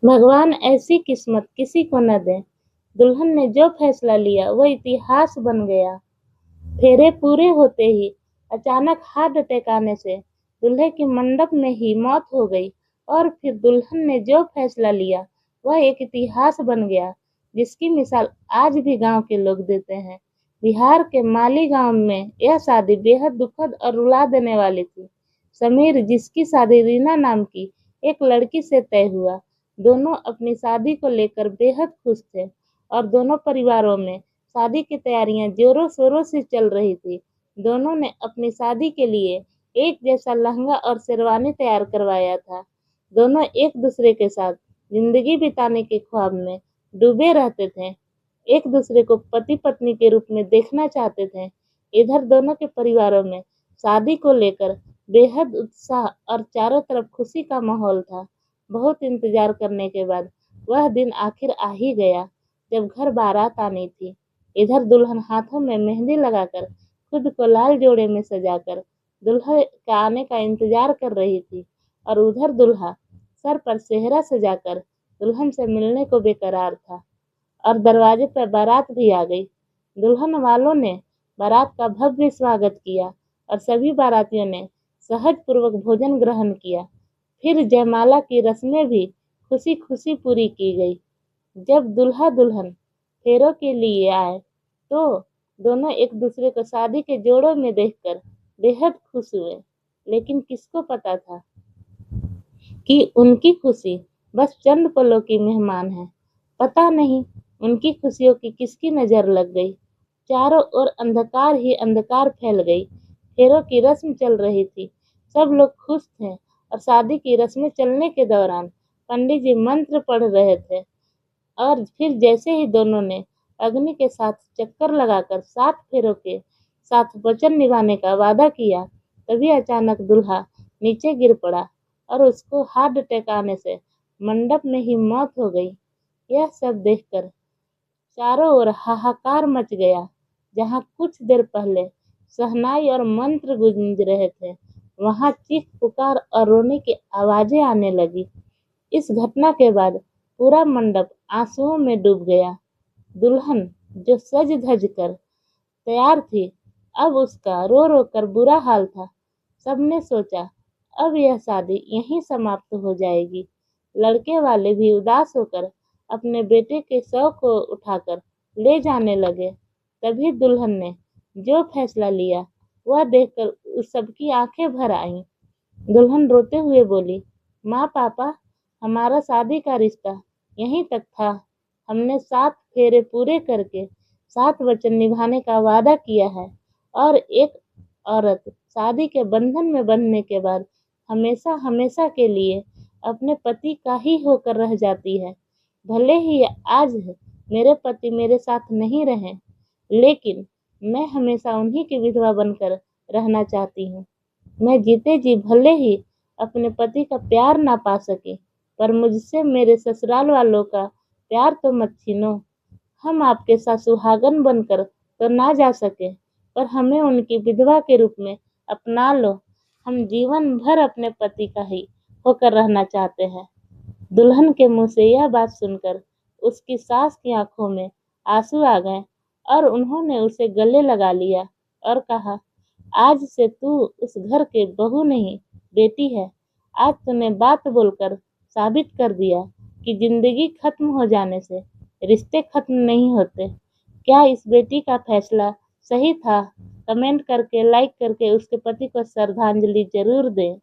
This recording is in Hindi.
भगवान ऐसी किस्मत किसी को न दे। दुल्हन ने जो फैसला लिया वो इतिहास बन गया। फेरे पूरे होते ही अचानक हार्ट अटैक आने से दूल्हे की मंडप में ही मौत हो गई और फिर दुल्हन ने जो फैसला लिया वह एक इतिहास बन गया, जिसकी मिसाल आज भी गांव के लोग देते हैं। बिहार के माली गांव में यह शादी बेहद दुखद और रुला देने वाली थी। समीर, जिसकी शादी रीना नाम की एक लड़की से तय हुआ, दोनों अपनी शादी को लेकर बेहद खुश थे और दोनों परिवारों में शादी की तैयारियां जोरों शोरों से चल रही थी। दोनों ने अपनी शादी के लिए एक जैसा लहंगा और शेरवानी तैयार करवाया था। दोनों एक दूसरे के साथ जिंदगी बिताने के ख्वाब में डूबे रहते थे, एक दूसरे को पति पत्नी के रूप में देखना चाहते थे। इधर दोनों के परिवारों में शादी को लेकर बेहद उत्साह और चारों तरफ खुशी का माहौल था। बहुत इंतजार करने के बाद वह दिन आखिर आ ही गया जब घर बारात आनी थी। इधर दुल्हन हाथों में मेहंदी लगाकर खुद को लाल जोड़े में सजाकर दूल्हे के आने का इंतजार कर रही थी और उधर दूल्हा सर पर सेहरा सजाकर दुल्हन से मिलने को बेकरार था और दरवाजे पर बारात भी आ गई। दुल्हन वालों ने बारात का भव्य स्वागत किया और सभी बारातियों ने सहज पूर्वक भोजन ग्रहण किया। फिर जयमाला की रस्में भी खुशी खुशी पूरी की गई। जब दूल्हा दुल्हन फेरों के लिए आए तो दोनों एक दूसरे को शादी के जोड़ों में देखकर बेहद खुश हुए, लेकिन किसको पता था कि उनकी खुशी बस चंद पलों की मेहमान है। पता नहीं उनकी खुशियों की किसकी नजर लग गई। चारों ओर अंधकार ही अंधकार फैल गई। फेरों की रस्म चल रही थी, सब लोग खुश थे और शादी की रस्में चलने के दौरान पंडित जी मंत्र पढ़ रहे थे और फिर जैसे ही दोनों ने अग्नि के साथ चक्कर लगाकर 7 फेरों के साथ वचन निभाने का वादा किया, तभी अचानक दूल्हा नीचे गिर पड़ा और उसको हार्ट अटैक आने से मंडप में ही मौत हो गई। यह सब देखकर चारों ओर हाहाकार मच गया। जहां कुछ देर पहले शहनाई और मंत्र गूंज रहे थे, वहां चीख पुकार और रोने की आवाजें आने लगी। इस घटना के बाद पूरा मंडप आंसुओं में डूब गया। दुल्हन जो सज धज कर तैयार थी, अब उसका रो रो कर बुरा हाल था। सबने सोचा अब यह शादी यहीं समाप्त हो जाएगी। लड़के वाले भी उदास होकर अपने बेटे के शव को उठाकर ले जाने लगे। तभी दुल्हन ने जो फैसला लिया वह देखकर उस सबकी आंखें भर आईं। दुल्हन रोते हुए बोली, माँ पापा, हमारा शादी का रिश्ता यहीं तक था। हमने 7 फेरे पूरे करके 7 वचन निभाने का वादा किया है और एक औरत शादी के बंधन में बंधने के बाद हमेशा हमेशा के लिए अपने पति का ही होकर रह जाती है। भले ही आज मेरे पति मेरे साथ नहीं रहे, लेकिन मैं हमेशा उन्हीं की विधवा बनकर रहना चाहती हूँ। मैं जीते जी भले ही अपने पति का प्यार ना पा सके, पर मुझसे मेरे ससुराल वालों का प्यार तो मत छीनो। हम आपके साथ सुहागन बनकर तो ना जा सके, पर हमें उनकी विधवा के रूप में अपना लो। हम जीवन भर अपने पति का ही होकर रहना चाहते हैं। दुल्हन के मुंह से यह बात सुनकर उसकी सास की आंखों में आंसू आ गए और उन्होंने उसे गले लगा लिया और कहा, आज से तू उस घर के बहू नहीं, बेटी है। आज तूने बात बोलकर साबित कर दिया कि जिंदगी खत्म हो जाने से रिश्ते खत्म नहीं होते। क्या इस बेटी का फैसला सही था? कमेंट करके, लाइक करके उसके पति को श्रद्धांजलि जरूर दें।